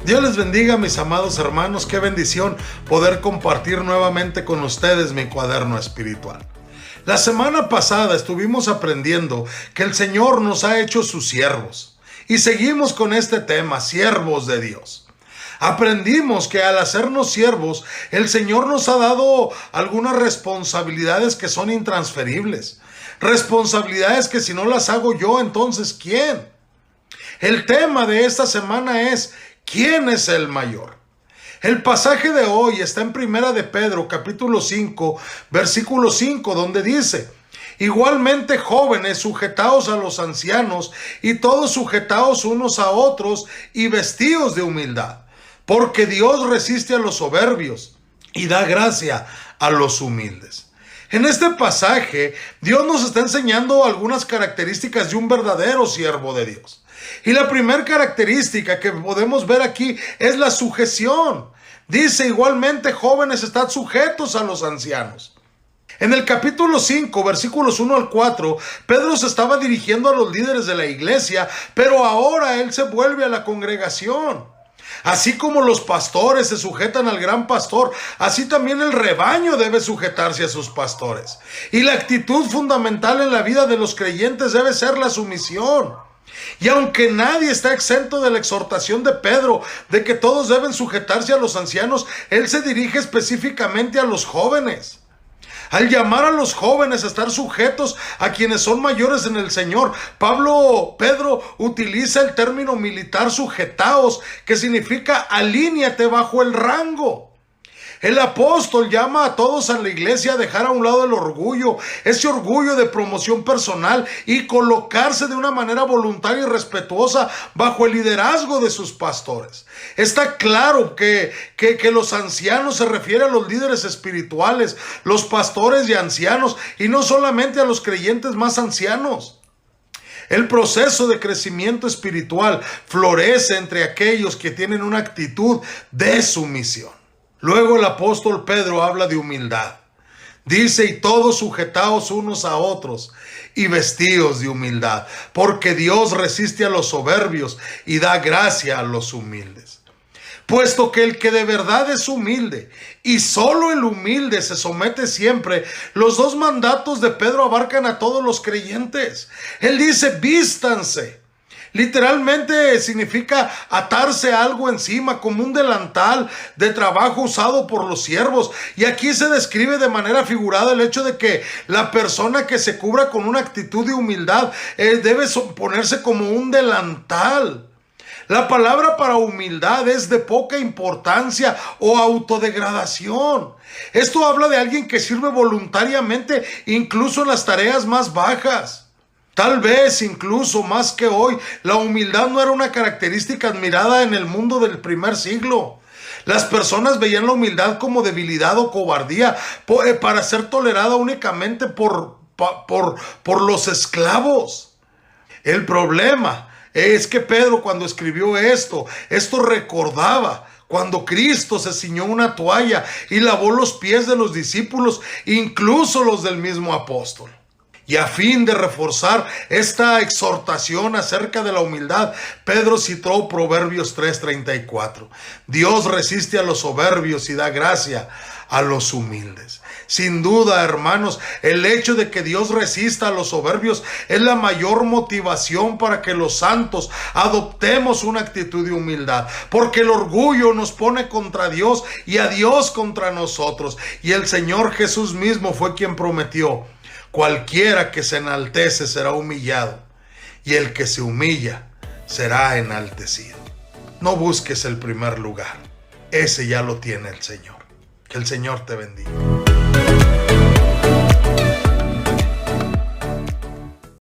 Dios les bendiga, mis amados hermanos. Qué bendición poder compartir nuevamente con ustedes mi cuaderno espiritual. La semana pasada estuvimos aprendiendo que el Señor nos ha hecho sus siervos. Y seguimos con este tema, siervos de Dios. Aprendimos que al hacernos siervos, el Señor nos ha dado algunas responsabilidades que son intransferibles. Responsabilidades que si no las hago yo, entonces ¿quién? El tema de esta semana es ¿quién es el mayor? El pasaje de hoy está en Primera de Pedro, capítulo 5, versículo 5, donde dice: igualmente jóvenes, sujetaos a los ancianos, y todos sujetaos unos a otros, y vestidos de humildad, porque Dios resiste a los soberbios, y da gracia a los humildes. En este pasaje, Dios nos está enseñando algunas características de un verdadero siervo de Dios. Y la primera característica que podemos ver aquí es la sujeción. Dice: igualmente jóvenes, estad sujetos a los ancianos. En el capítulo 5, versículos 1 al 4, Pedro se estaba dirigiendo a los líderes de la iglesia, pero ahora él se vuelve a la congregación. Así como los pastores se sujetan al gran pastor, así también el rebaño debe sujetarse a sus pastores. Y la actitud fundamental en la vida de los creyentes debe ser la sumisión. Y aunque nadie está exento de la exhortación de Pedro de que todos deben sujetarse a los ancianos, él se dirige específicamente a los jóvenes. Al llamar a los jóvenes a estar sujetos a quienes son mayores en el Señor, Pedro utiliza el término militar sujetaos, que significa alíñate bajo el rango. El apóstol llama a todos a la iglesia a dejar a un lado el orgullo, ese orgullo de promoción personal, y colocarse de una manera voluntaria y respetuosa bajo el liderazgo de sus pastores. Está claro que los ancianos se refiere a los líderes espirituales, los pastores y ancianos, y no solamente a los creyentes más ancianos. El proceso de crecimiento espiritual florece entre aquellos que tienen una actitud de sumisión. Luego el apóstol Pedro habla de humildad. Dice: y todos sujetaos unos a otros y vestidos de humildad, porque Dios resiste a los soberbios y da gracia a los humildes. Puesto que el que de verdad es humilde, y solo el humilde se somete siempre, los dos mandatos de Pedro abarcan a todos los creyentes. Él dice: vístanse. Literalmente significa atarse algo encima, como un delantal de trabajo usado por los siervos. Y aquí se describe de manera figurada el hecho de que la persona que se cubra con una actitud de humildad debe ponerse como un delantal. La palabra para humildad es de poca importancia o autodegradación. Esto habla de alguien que sirve voluntariamente, incluso en las tareas más bajas. Tal vez incluso más que hoy, la humildad no era una característica admirada en el mundo del primer siglo. Las personas veían la humildad como debilidad o cobardía para ser tolerada únicamente por los esclavos. El problema es que Pedro, cuando escribió esto recordaba cuando Cristo se ciñó una toalla y lavó los pies de los discípulos, incluso los del mismo apóstol. Y a fin de reforzar esta exhortación acerca de la humildad, Pedro citó Proverbios 3:34. Dios resiste a los soberbios y da gracia a los humildes. Sin duda, hermanos, el hecho de que Dios resista a los soberbios es la mayor motivación para que los santos adoptemos una actitud de humildad, porque el orgullo nos pone contra Dios y a Dios contra nosotros. Y el Señor Jesús mismo fue quien prometió: cualquiera que se enaltece será humillado, y el que se humilla será enaltecido. No busques el primer lugar, ese ya lo tiene el Señor. Que el Señor te bendiga.